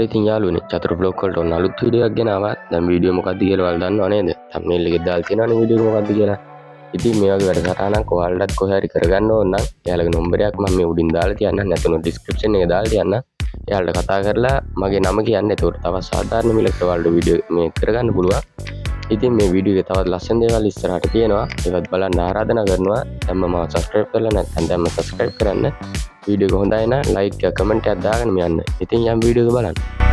ඉතින් යාළුවනේ චතුර බ්ලොග් වලට ඔන්න අලුත් වීඩියෝ එකක් ගෙනාවා. දැන් වීඩියෝ මොකක්ද කියලා ඔයාලා දන්නව නේද? thumbnail එකේ දාලා තියෙනවනේ වීඩියෝ එක මොකක්ද කියලා. ඉතින් මේ වගේ වැඩසටහනක් ඔයාලටත් කොහේ හරි කරගන්න ඕන නම් එයාලගේ නම්බරයක් මම මේ උඩින් දාලා තියන්නම්. නැත්නම් description එකේ දාලා තියන්නම්. එයාලට කතා කරලා මගේ නම කියන්න. ඒකට තවත් සාධාරණ මිලකට ඔයාලට වීඩියෝ මේ කරගන්න පුළුවන්. ඉතින් මේ වීඩියෝ එකේ තවත් ලස්සන දේවල් ඉස්සරහට තියෙනවා. ඒවත් බලන්න ආරාධනා කරනවා. දැන්ම මම subscribe කරලා නැත්නම් දැන්ම subscribe කරන්න. වීඩියෝ එක හොඳයි නම් like එක comment එකක් දාගෙන යන්න. ඉතින් යම් වීඩියෝ එක බලන්න.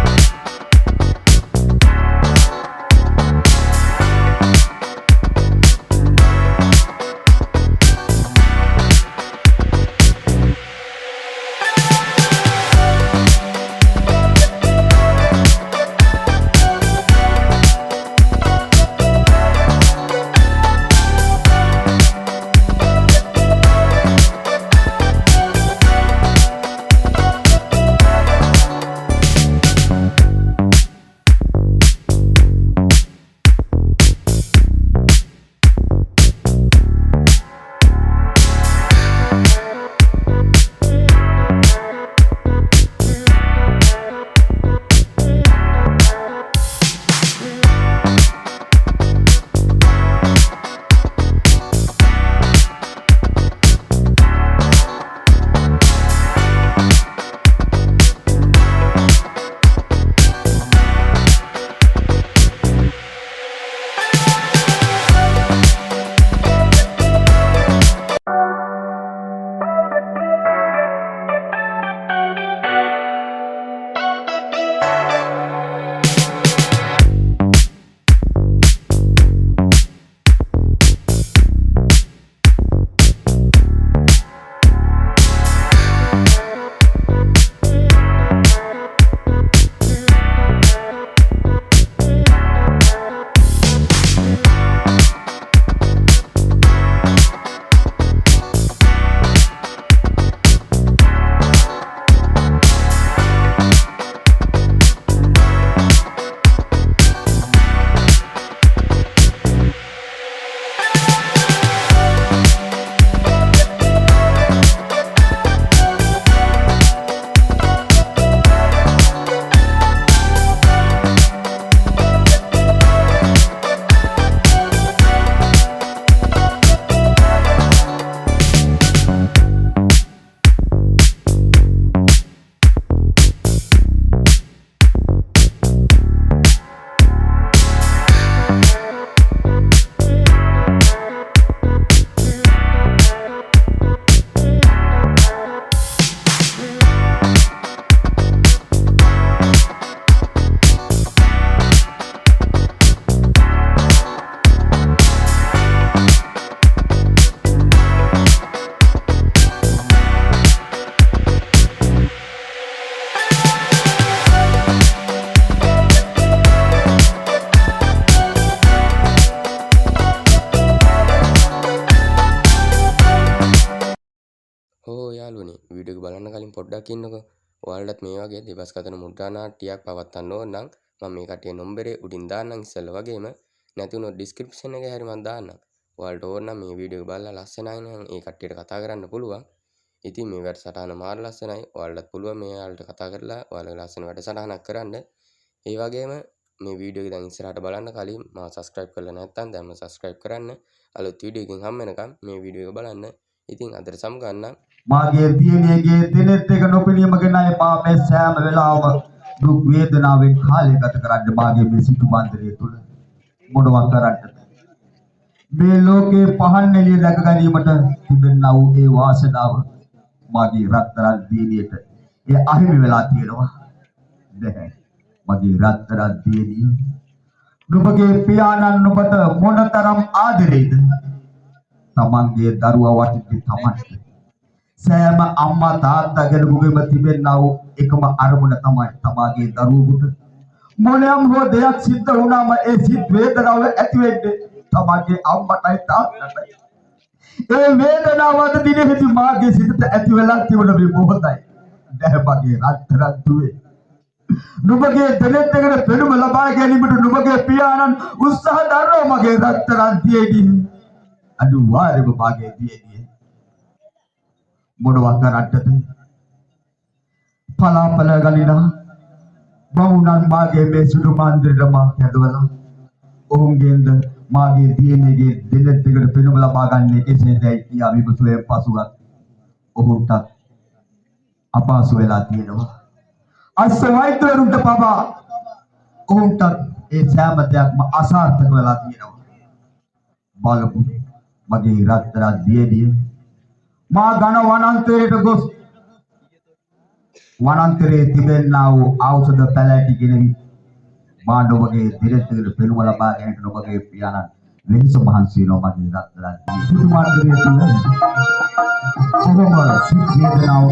යාළුවනේ වීඩියෝ එක බලන්න කලින් පොඩ්ඩක් ඉන්නකෝ. ඔයාලටත් මේ වගේ දෙබස් කතන මුද්‍රා නාට්‍යයක් පවත්වන්න ඕන නම් මම මේ කට්ටිය නම්බරේ උඩින් දාන්නම් ඉස්සෙල්ලා වගේම නැති වුණොත් description එකේ හරි මම දාන්නම්. ඔයාලට ඕන නම් මේ වීඩියෝ එක බලලා ලස්සනයි නම් ඒ කට්ටියට කතා කරන්න පුළුවන්. ඉතින් මේ වැඩසටහන මාර ලස්සනයි. ඔයාලටත් පුළුවන් මේ යාළුවට කතා කරලා ඔයාලගේ ලස්සන වැඩසටහනක් කරන්න. ඒ වගේම මේ වීඩියෝ එක දැන් ඉස්සරහට බලන්න කලින් මම subscribe කරලා නැත්නම් දැන්ම subscribe කරන්න. අලුත් වීඩියෝ එකකින් හම් වෙනකම් මේ වීඩියෝ එක බලන්න. ඉතින් අදට සමු ගන්න මාගේ දියණියගේ දිනෙත් එක නොපෙනීමගෙනයි මා මේ සෑම වෙලාවම දුක් වේදනාවෙන් කාලය ගත කරන්නේ මාගේ මේ සිටු බන්දරය තුල මොනවා කරන්නද මේ ලෝකේ පහන් එළිය දැක ගැනීමට තිබෙනා වූ ඒ වාසනාව මාගේ රත්තරන් දියණියට ඒ අහිමි වෙලා තියෙනවා නැහැ මගේ රත්තරන් දියණිය නුඹගේ පියාණන් නුඹට මොනතරම් ආදරේද තමන්ගේ දරුවා වටින්නේ තමන්ට සෑම අම්මා තාත්තා කෙනෙකුගේම තිබෙනා වූ එකම අරමුණ තමයි තමාගේ දරුවෙකුට මොනියම් හෝ දෙයක් සිද්ධ වුණාම ඒ සිත් වේදනාව ඇති වෙන්නේ තමාගේ අම්මටයි තාත්තටයි ඒ වේදනාව අද දිනෙහිදී මාගේ සිතට ඇති වෙලා තිබුණ මේ මොහොතයි දැන් මගේ රත්තරන් දුවේ නුඹගේ දෙලෙත් එකට පෙනුම ලබා ගැනීමට නුඹගේ පියාණන් උත්සාහ දරනවා මගේ රත්තරන් දියේදී අනිවාර්යයෙන්ම මාගේ දියේදී මොනවා කරන්නද පලාපල ගලිනා බවුනන් මාගේ මේ සුදු මන්දිරට මා හැදවලා ඔවුන්ගෙන්ද මාගේ දියණියගේ දෙනෙත් දෙකට පෙනුම ලබා ගන්නේ කෙසේදයි කියා විමසුවෙන් පසුවත් ඔහුටත් අපහසු වෙලා තියෙනවා. අස්ස වෛද්‍යවරුන්ට පවා ඔවුන්ටත් ඒ සෑම දෙයක්ම අසාර්ථක වෙලා තියෙනවා. බලමු මගේ රත්තරන් දියණිය මා ඝන වනාන්තරයට ගොස් වනාන්තරයේ තිබෙනා වූ ඖෂධ පැලැටි ගෙනවි මා ඔබගේ දිරෙතකට පෙනුම ලබා ගැනීමට ඔබගේ පියාණන් වෙනස මහන්සි වෙනවා මගේ රත්තරන් දියණිය. සුදු මාර්ගයේ තුල ඔබම සිත් වේදනාව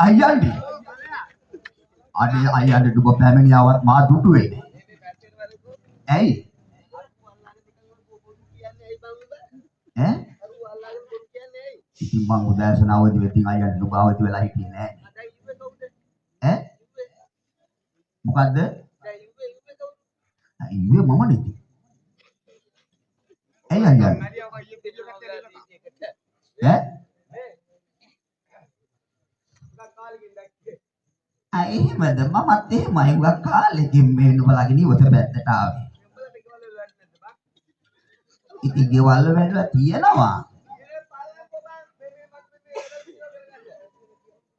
අයියන්ඩි අඩේ අයියන්ඩි දුබ පැමිණියාවත් මා දුටු වෙන්නේ. ඇයි? ඈ? ඉතින් මං උදෑසන අවදි වෙද්දී අයියන්ඩි දුබ අවදි වෙලා හිටියේ නෑ. ඈ? මොකද්ද? ඉන්නේ මම නෙති. ඇයි අයියන්ඩි? ඈ? එහෙමද මමත් එහෙමයි උගක් කාලෙකින් මේ නුඹලගේ නිවස පැත්තට ආවේ. ඉතින් ගෙවල් වැඩලා තියෙනවා.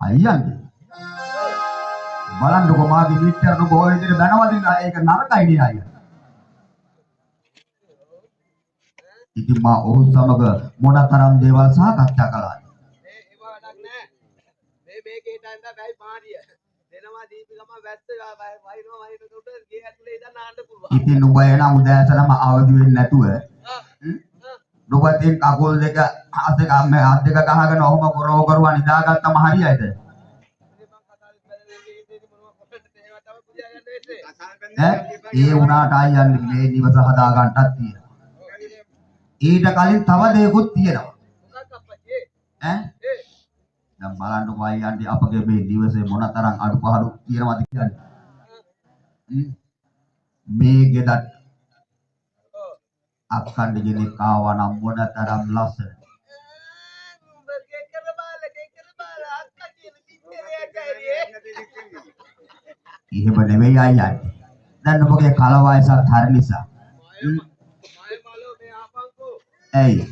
අයියන්ඩි බලන්නකො මාගේ මිත්‍ර නුඹ ඔය විදිහට බැනවදින්න ඒක නරකයි නේ අයියා. ඉතින් මා ඔහු සමග මොනතරම් දේවල් සාකච්ඡා කළාද? ඉතින් නුඹ එනම් උදෑසනම අවදි වෙන්නේ නැතුව නුඹ තින් කකුල් දෙක අත් දෙක ගහගෙන ඔහොම කරව කරුවා නිදාගත්තම හරියයිද? ඒ වුණාට අයියන්ඩි මේ නිවස හදා ගන්නටත් තියෙනවා. ඊට කලින් තව දෙයක්ත් තියෙනවා. ඈ දැන් බලන්නකො අයියන්ඩි අපගේ මේ නිවසේ මොනතරම් අඩුපාඩු තියෙනවද කියන්නේ. මේ ගෙදර අක්කණ්ඩ කෙනෙක් ආවා නම් මොනතරම් ලස්සන. එහෙම නෙවෙයි අයියන්ඩි. දැන් ඔබගේ කල වයසත් හරි නිසා. ඇයි?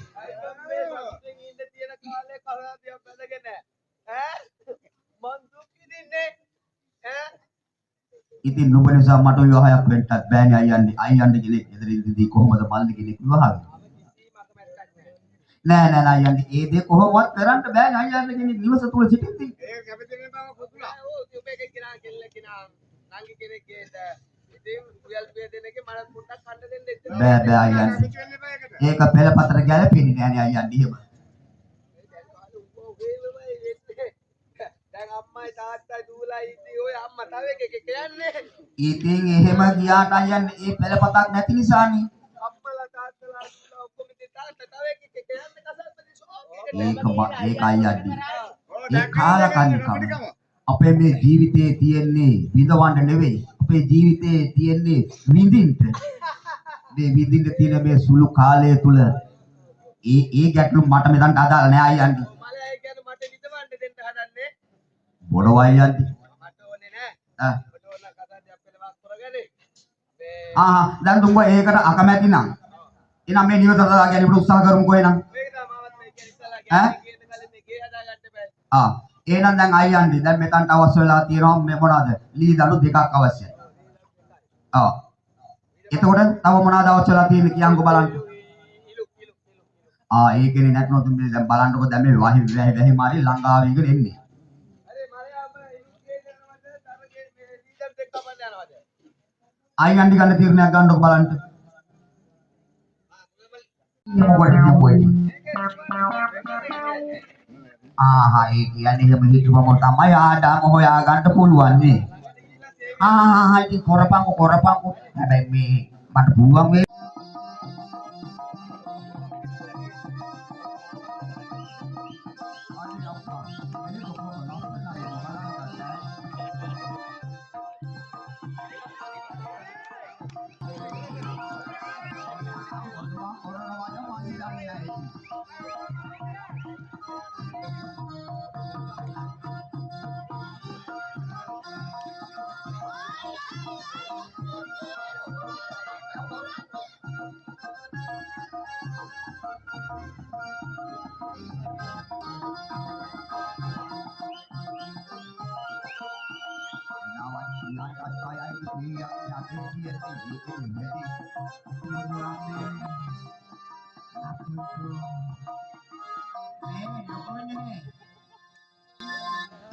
ඉතින් නුඹ නිසා මට විවාහයක් වෙන්නත් බෑනේ අයියන්ඩි. අයියන්ඩි කෙනෙක් ගෙදරින්දී කොහොමද මල්ලි කෙනෙක් විවාහ වෙන්නේ? නෑ නෑ අයියන්ඩි ඒ දේ කොහොමවත් කරන්න බෑනේ අයියන්ඩි කෙනෙක් නිවස තුල සිටින්දී. ඒක කැපෙන්නේ බෑ පුතුලා. ඔව් ඔබේ කෙනා කෙල්ල කෙනා නංගි කෙනෙක්ගේ ඉතින් කුයල් පිය දෙනකේ මට පොඩ්ඩක් කන්න දෙන්න ඉතින්. බෑ බෑ අයියන්ඩි. ඒක පෙළපතට ගැලපෙන්නේ නෑනේ අයියන්ඩි එහෙම. දැන් අම්මයි තාත්තයි දූලයි ඉතින් ඔය අම්මා තව එකෙක් කියන්නේ. ඉතින් එහෙම ගියාට අයියන්ඩි ඒ පෙළපතක් නැති නිසානේ. අම්මලා තාත්තලා ඔක්කොම ඉතින් තාත්තා තව එකෙක් කියන්නේ කසල්පති ෂෝක් ඒක අයියන්ඩි. ඒ කාලකන්නිකම අපේ මේ ජීවිතේ තියෙන්නේ විඳවන්න නෙවෙයි. අපේ ජීවිතේ තියෙන්නේ විඳින්න. මේ විඳින්න තියෙන මේ සුළු කාලය තුල ඒ ගැටලු මට මෙතනට අදාළ නෑ අයියන්ඩි. මම කියන්නේ මට විඳවන්න දෙන්න හදන්නේ. බොලව අයියන්ඩි. මට ඕනේ නෑ. මට ඕන කතාවක් පෙළවක් කරගන්නේ. දැන් තුඹ ඒකට අකමැති නම් එනම් මේ නිවස හදා ගැනීමට උත්සාහ කරමුකෝ එනම්. මේක තමයි මාවත් මේ කියන්නේ ඉස්සලා කියන්නේ කියන කලින් මේ ගේ හදා ගන්න බෑ. එහෙනම් දැන් අයියන්ඩි දැන් මෙතනට අවශ්‍ය වෙලා තියෙනවා මේ මොනවාද? ලී දණු දෙකක් අවශ්‍යයි. එතකොට තව මොනවාද අවශ්‍ය වෙලා තියෙන්නේ කියන්කෝ බලන්න. ඒකනේ නැත්නම් මේ දැන් බලන්නකෝ දැන් මේ වැහි මාරි ළඟා වෙගෙන එන්නේ. ආයි යන්ඩි ගන්න තීරණයක් ගන්නකො බලන්න. මොකටද? ඒ කියන්නේ එහෙම හිතුවම තමයි ආදාම හොයා ගන්න පුළුවන් නේ. ඉතින් කරපංකෝ. හැබැයි මේ මට පුළුවන් වෙයි.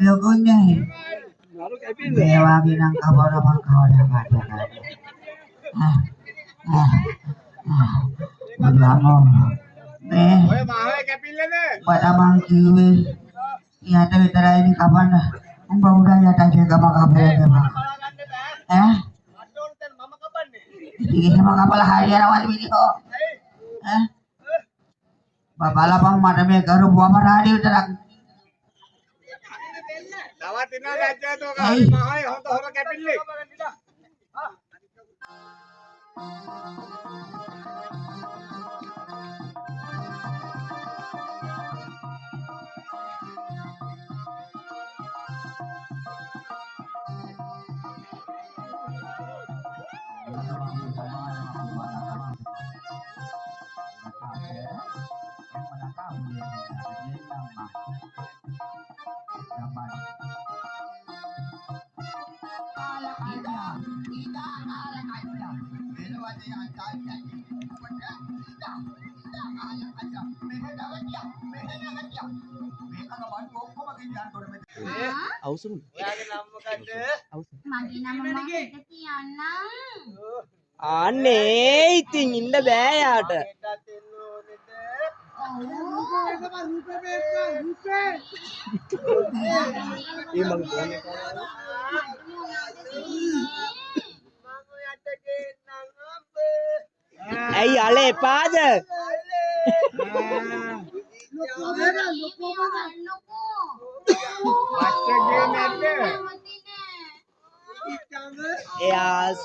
Logonya dewa binang kabar kau dapat Magamo pada mangkiwi ya tapi terakhir ini kapan umpah udah ya tadi kapan ini sama kapal hari awal video Babala pang madame garu buah radio terang අනේ ඉතින් ඉන්න බෑ යාට. ඇයි අල එපාද? එයාස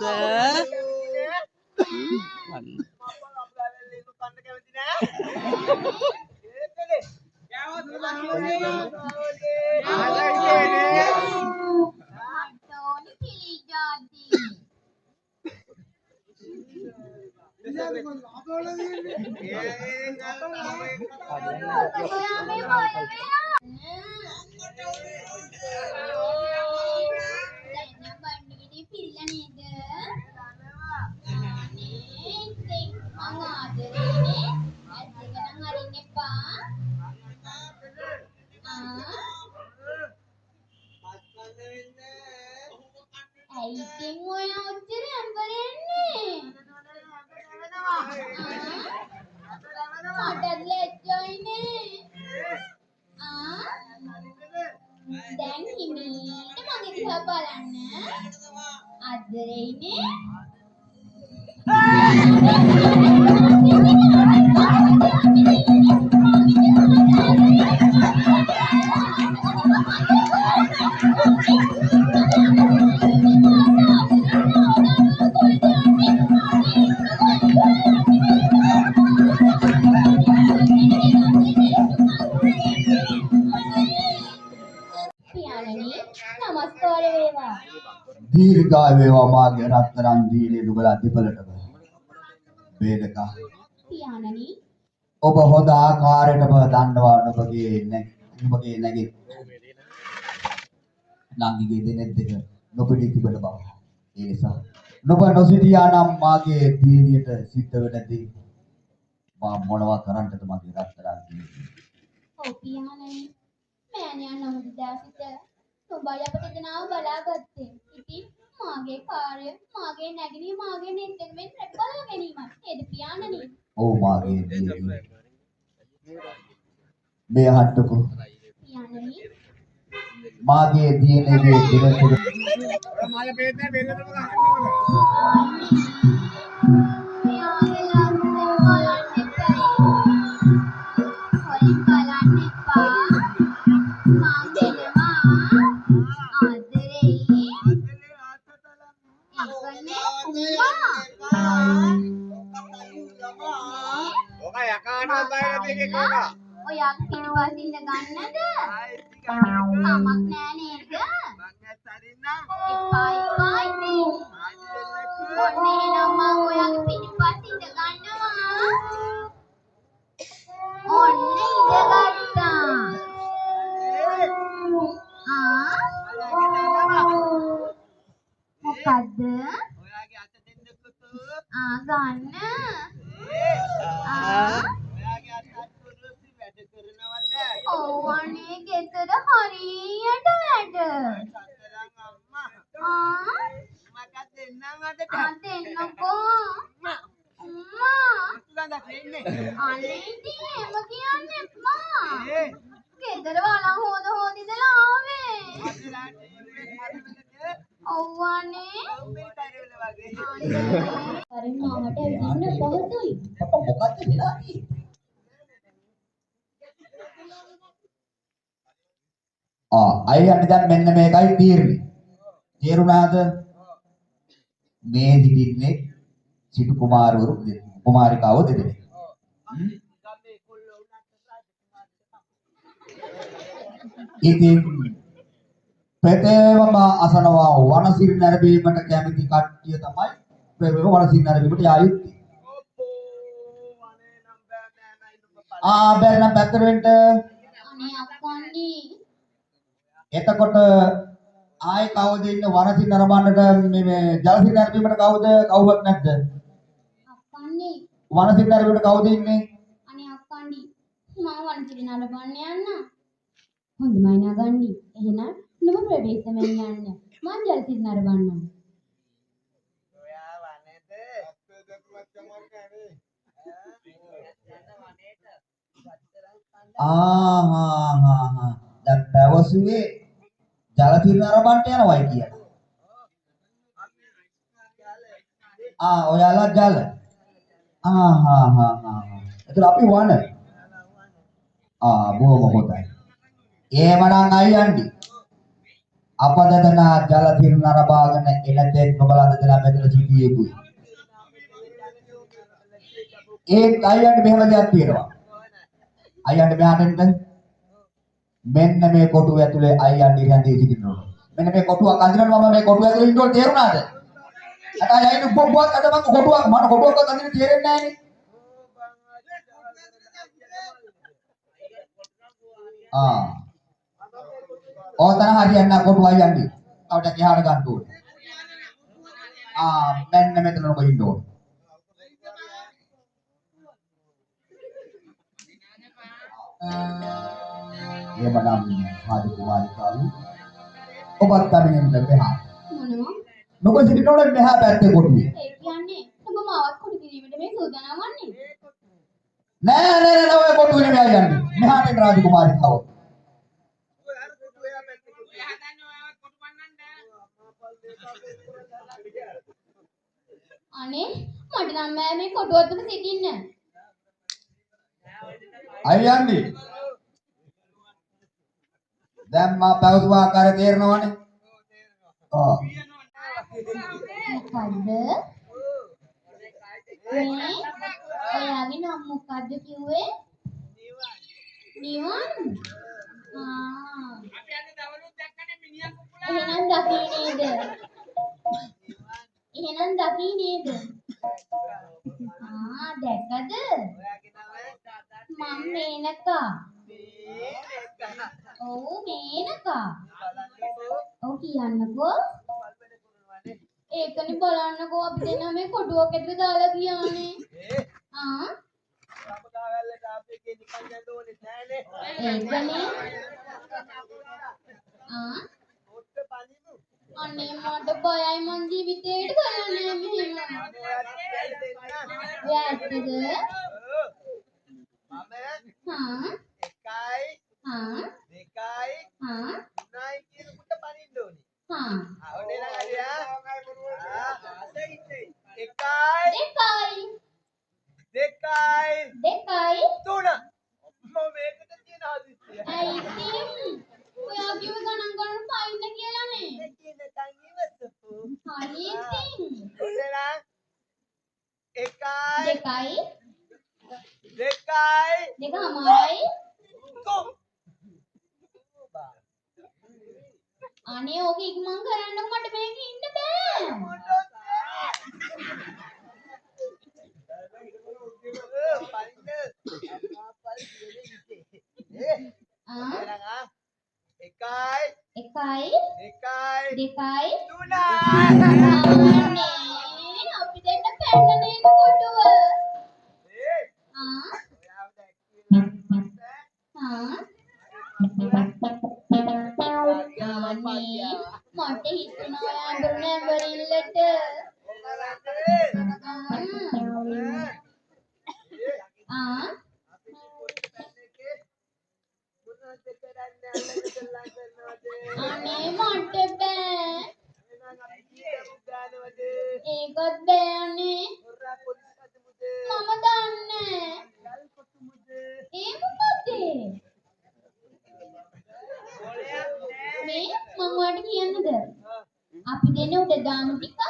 Aiting mo yung utsiri ang barene. Matad lechoy ne. Dan himita mage diha balanna. Adarei ne. नमस्कार वेवा දීර්ඝාය වේවා මාගේ රත්තරන් දීලේ නුඹලා දෙපළටම වේදකා පියාණනි ඔබ හොඳ ආකාරයටම දන්නවා නුඹගේ නැගේ නාගිගේ දෙනෙත් දෙක නොපිටි තිබෙන බව. ඒ නිසා නුඹ නොසිටියා නම් මාගේ දීනියට සිද්ධ වෙනදී මා මොනවා කරන්නද මගේ රත්තරන් දීලේ. ඔව් පියාණනි මෑණියන් නමුත් දැසිත ඔබයි අපට දෙනාව බලාගත්තේ. ඉතින් මාගේ කාර්ය මාගේ නැගිනී මාගේ නෙත් එක මෙන් රැක බලා ගැනීමයි. නේද පියාණනි? ඔව් මාගේ දියණිය. මේ අහන්නකෝ. පියාණනි මාගේ දියණියගේ දිනෙත් එක පියාගේ ලස්සන බලන්න එපා. හොලින් බලන්න එපා. මං දෙනවා ආදරේ එකනේ උඹා. ඔයා පිටිපස්සින් ගන්නද? කමක් නෑ නේද? එපා එපා ඉතින්. ඔන්න එහෙනම් මම ඔයාගේ පිටිපස්සින් ගන්නවා. ඔන්න ඉඳගත්තා. මොකද්ද? ගන්න. ඔව් අනේ ගෙදර හරියට වැඩ. දෙන්නකෝ. අනේ ඉතින් එහෙම කියන්න එපා. ගෙදර වලං හොදිදලා ආවේ. ඔව් අනේ. හරි මාමට ඇවිදින්න පහසුයි. අප මොකක්ද වෙලා තියෙන්නේ? අයියන්ට දැන් මෙන්න මේකයි තීරණය. තේරුණාද? මේ දිගින්නේ සිටු කුමාරවරු කුමාරිකාව දෙදෙනෙක්. ඉතින් ප්‍රථමම අසනවා වනසිරි නැරඹීමට කැමති කට්ටිය තමයි ප්‍රථම වනසිරි නැරඹීමට යා යුත්තේ. බැලන පැත්තට වෙන්න. අනේ අක්කන්ඩි. එතකොට ආයේ කවුද ඉන්න වනසිරි නරඹන්නට මේ ජලසිරි නැරඹීමට කවුවත් නැද්ද? අක්කන්ඩි. වනසිරි නැරඹීමට කවුද ඉන්නේ? අනේ අක්කන්ඩි මම වනසිරි නරඹන්න යන්න. හොඳමයි නගන්ඩි. එහෙනම් නුඹ ප්‍රවේශමෙන් යන්න. මං ජලසිරි නරඹන්නම්. දැන් පැවසුවේ ජලසිරි නරඹන්න යනවයි කියලා. ඔයාලා ජල. එතන අපි වන. බොහොම හොඳයි. එහෙමනම් අයියන්ඩි අප දෙදෙනා ජලසිරි නරඹාගෙන එන තෙක් ඔබලා දෙදෙනා මෙතන සිටිය යුතුයි. අයියන්ඩි මෙහෙම දෙයක් තියෙනවා. අයියන්ඩි මෙහාට එන්න. මෙන්න මේ කොටුව ඇතුලේ අයියන්ඩි රැඳී සිටින්න ඕන. මෙන්න මේ කොටුවක් අඳිනකොට මම මේ කොටුව ඇතුලේ ඉන්නකොට තේරුණාද? අතයි අයියන්ඩි බොබ්බුවක් අද මම කොටුවක් අඳින්න තේරෙන්නේ නැහැ. ඕතන හරියන්න කොටුව අයියන්ඩි. කවුද එහාට ගන්න ඕනේ. මෙන්න මෙතන ඔබ ඉන්න ඕනේ. එබනම් ආදි කුමාරිකාවනි ඔබත් තමෙන් මෙහා මොනවා? නුඹ සිටිනොත් මෙහා පැත්තේ කොටුවේ. ඒ කියන්නේ නුඹ මාවත් කුඩු කිරීමට මේ සූදානම් වන්නේ. නෑ ඔය කොටුවේ නෙමෙයි යන්නේ. මෙහාට එන රාජ කුමාරිකාව. අනේ මට නම් බෑ මේ කොටුව තුල සිටින්න. අයියන්ඩි දැන් මා පැවසු ආකාරය තේරෙනවනේ. මොකද්ද? ඔයාගේ නම මොකද්ද කිව්වේ? නිවන්. එහෙනම් දකී නේද? දැක්කද? මම මේනකා. ඔව් මේනකා. ඔව් කියන්නකෝ. ඒකනේ බලන්නකෝ අපි දෙනා මේ කොටුවක් ඇතුලේ දාලා ගියානේ. ඒකනේ. අනේ මට බයයි මං ජීවිතේට කරන්නේ මෙහෙම. ඔය ඇත්තද? හා හා හා දෙකයි ඇයි ඉතින් ඔයා කිව්ව ගණන් ගන්න පයින්න කියලානේ. හරි ඉතින් දෙකයි දෙකමාරයි අනේ ඕක ඉක්මන් කරන්න මට මේක ඉන්න බෑ. එකයි දෙකයි අනේ අපි දෙන්න පැන්න නේද කොටුව. ආ අනේ මට හිතුණා ඔයා නැඹරිල්ලට. අනේ මට බෑ. ඒකත් බෑනේ. මම දන්නේ. ඒ මොකද? මේ මම ඔයාලට කියන්නද? අපි දෙන්න උඩ දාමු ටික.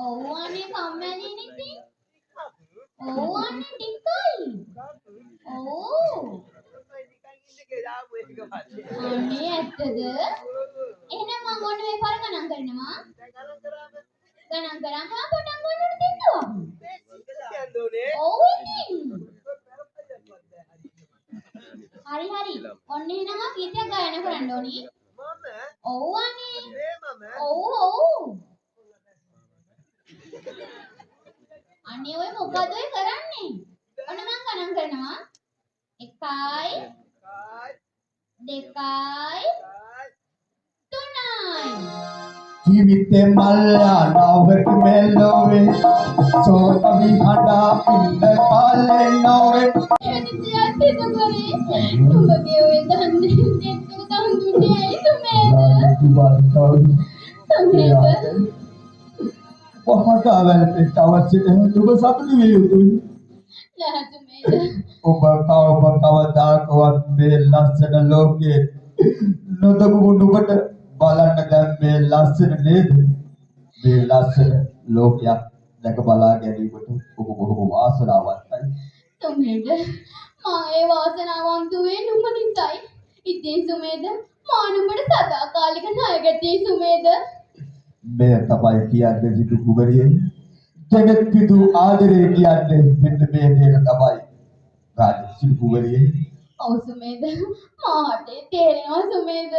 ඔව් අනේ කම්මැලිනේ ඉතින්. ඔව් අනේ ටිකයි. ඔව්. අනේ ඇත්තද? එහෙනම් මම ඔන්න මේ පාර ගණන් කරනවා. ගණන් කරාම පටන් ගන්නට දෙන්නවා. ඔව් ඉතින්. හරි. ඔන්න එහෙනම් ගීතයක් ගායනා කරන්න ඕනි. ඔව් අනේ. ඔව්. අනේ ඔය මොකද ඔය කරන්නේ? ඔන්න මම ගණන් කරනවා. 1 2 3 ජීවිතේ මල්ලා නවට මෙලොවේ සෝතවි හඬා ඉන්න කාලේ නොවේ. තුඹගේ ඔය දන්නේ දෙන්නු දන්දුනේ ඇයි තුමේද? කොහොමදවල් පිටවස්සේ දුක සතුටු විය යුතුයි. නෑ තුමේද? ඔබ කවදාකවත් මේ ලස්සන ලෝකයේ නොදබු නුඹට බලන්න දැන් මේ ලස්සන නේද? මේ ලස්සන ලෝකයක් දැක බලා ගැනීමට ඔබ බොහොම වාසනාවන්තයි. තුමේද? මා ඒ වාසනාවන්ත වේ නුඹ නිසායි. ඉතින් සුමේද මා නුඹට සදාකාලික ණයගැතියි සුමේද? මේ තමයි කියන්නේ සිටු කුමරිය. ජගත් පිටු ආදරේ කියන්නේ මෙන්න මේ දේ තමයි. රාජ සිටු කුමරිය. ඔව් සුමේද මාට තේරෙනවා සුමේද?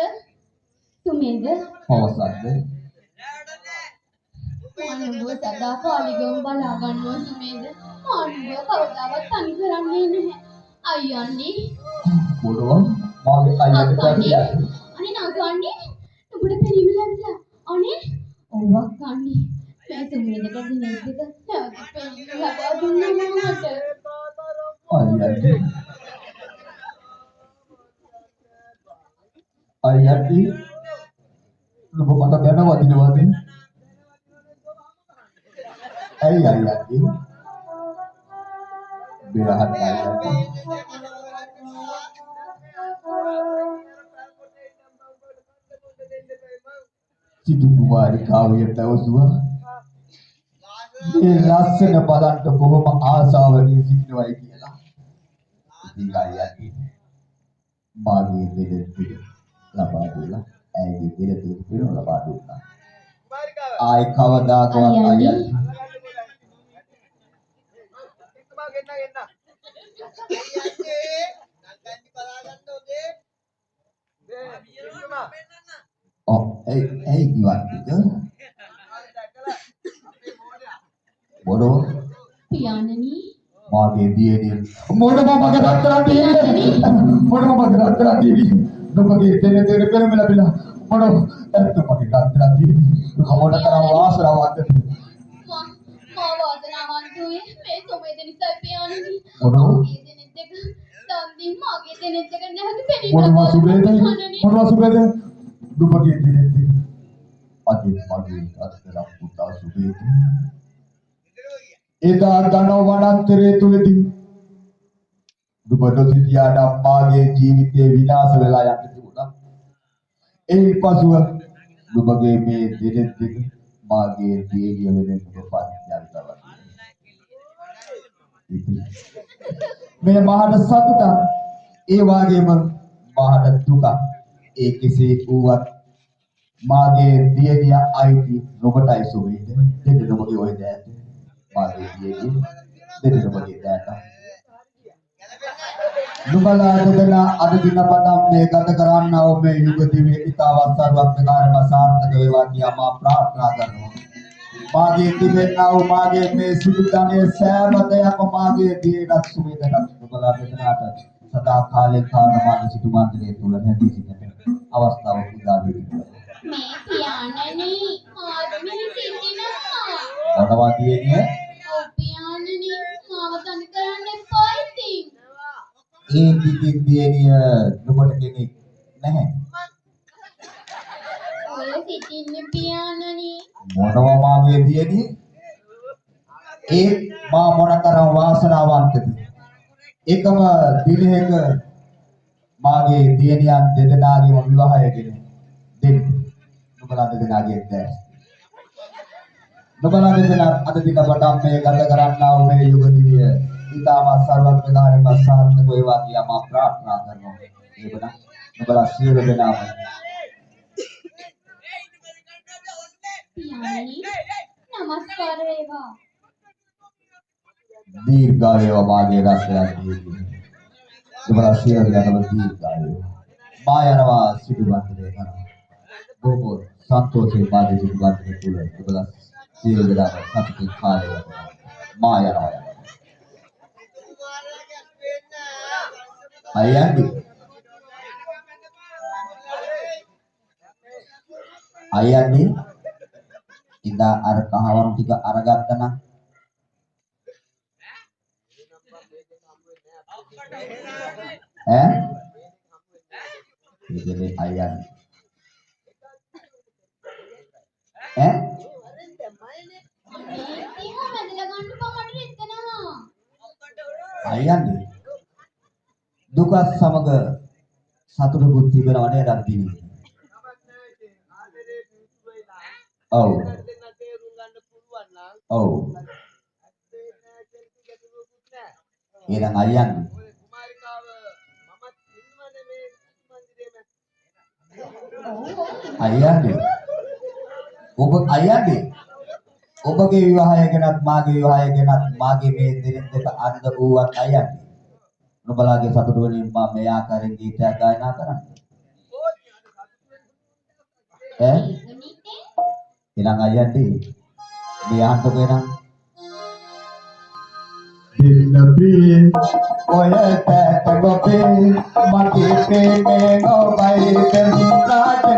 සුමේද පවසන්නේ මානුඹ සදාකාලිකව බලා ගන්නවා සුමේද? මානුඹ කවදාවත් තනි කරන්නේ නැහැ. අයියන්නේ මොනවා මාගේ අයියට කියන්නේ. අනේ නගන්නේ නුඹට පෙනීම ලැබිලා. අනේ ඔව් අක්කන්නේ මේ සුමේදට දිනෙක නැවත පෙනීම ලබා දුන්නා මට. අයියන්ටි නුඹ මට බැන වදිනවද? ඇයි අයියන්ටි? බෙරහත් අයියන්ටි. සිටු කුමාරිකාවිය පැවසුවා මේ ලස්සන බලන්න බොහොම ආසාවෙන් සිටිනවයි කියලා. ඉතින් අයියන්ටි මාගේ දෙලෙත් ලබා දුන්නා. ඇයිගේ දෙලෙත් ලබා දුන්නා. ආයි කවදාකවත් අයියන්ටි hey Diwatika. Bodoh. පියාණනි මාගේ දියණිය මොන මම කරත්තලා තියෙන්නේ මොන මම කරත්තලා තියෙන්නේ නුඹගේ දෙන පෙරම ලැබිලා මොන ඇත්තමගේ ගන්තරදී මොන තරම් වාසනාවන්තද මා වාසනාවන්ත වූයේ මේ සොමේ දෙනිසයි පියාණනි. මොනව? මගේ දෙනෙත් දෙක තන්දි මගේ දෙනෙත් දෙක නැහදි පෙනී මොනවා සුබේද පියාණනි. නුඹගේ දෙන අදේ මගේ අත්තරක් පුතා සුබේද එදා ධනව වනාන්තරයේ තුලදී දුබඩ සිටියාට අම්මාගේ ජීවිතේ විනාශ වෙලා යන්න තිබුණා. ඒ පසුව දුබගේ මේ දෙදෙත් දෙක මාගේ දියණිය වෙනුවෙන් දුබ පරිත්‍යාග මේ මහා සතුට ඒ වගේම මහා දුක ඒ කෙසේ වුවත් මාගේ දියණිය අයිති නුඹටයි සුවේද දෙන්න නුඹගේ ඔය දෑත මාගේ දියණිය දෙන්න නුඹගේ දෑත නුඹලා දෙදෙනා අද දින පටන් මේ ගත කරන්නා වූ මේ යුග දිවි ඉතාවත් සර්වඥකාරම සාර්ථක වේවා කියා මා ප්‍රාර්ථනා කරනවා. මාගේ තිබෙනා වූ මාගේ මේ සිදු ධනයේ සෑම දෙයක්ම මාගේ දියණියට සුවේදට නුඹලා දෙදෙනාට සදා කාලේ කාලමාන සිටු මාන්දරේ තුල නැති සිටින අවස්ථාවක් උදා වෙනවා. මේ පියාණනි ආත්මෙහි සිටිනවා. මොනවා කියන්නේ? ඔව් පියාණනි මාව තනි කරන්න එපා ඉතින්. ඒ පිටින් දියණිය නුඹට කෙනෙක් නැහැ. ඔය සිටින්නේ පියාණනි. මොනවා මාගේ දියණිය? ඒ මා මොනතරම් වාසනාවන්තද? එකම දිනයක මාගේ දියණියන් දෙදෙනාගේම විවාහයගෙන දෙන්න. නුඹලා දෙදෙනාගේ දැස්. නුඹලා දෙදෙනා අද දින පටන් මේ ගත කරන්නා වූ මේ යුග දිවිය ඊටම සර්වඥාරම සාර්ථක වේවා කියා මා ප්‍රාර්ථනා කරනවා. ඒකනම් නුඹලා සියලු දෙනාම පියාණනි නමස්කාර වේවා. දීර්ඝායව මාගේ රාජ්‍යයක් දීවි. නුඹලා සියලු දෙනාම දීර්ඝායව. මා යනවා සිටු වන්දනේ කරා. බොහෝ සන්තෝෂේ මාගේ සිටු වන්දනේ තුල නුඹලා සියලු දෙනාම සතුටින් කාලය ගත. මා යනවා. අයන්නේ ඉදා අර කහවණු ටික අරගත්තා නම් ඉතින් අයන්නේ ඉතින් වැදලා ගන්න පමණ රෙත්තනවා. අයන්නේ දුක සමග සතුටුකුත් තිබෙනව නේද අර දිනේ? ඔව්. ඔව්. එහෙනම් අයන්නේ අයන්නේ ඔබගේ විවාහය ගැනත් මාගේ විවාහය ගැනත් මාගේ මේ දෙනෙත් දෙක අන්ද වූවත් අයන්නේ නුඹලාගේ සතුට වෙනින් මම මේ ආකාරයෙන් ගීතයක් ගායනා කරන්නේ. එහෙනම් අයන්නේ මේ අහන්නකෝ එනම් දින ප්‍රිය ඔය පැත ගොපේ මගේ ප්‍රේමේ නොබයි දෙන්නාට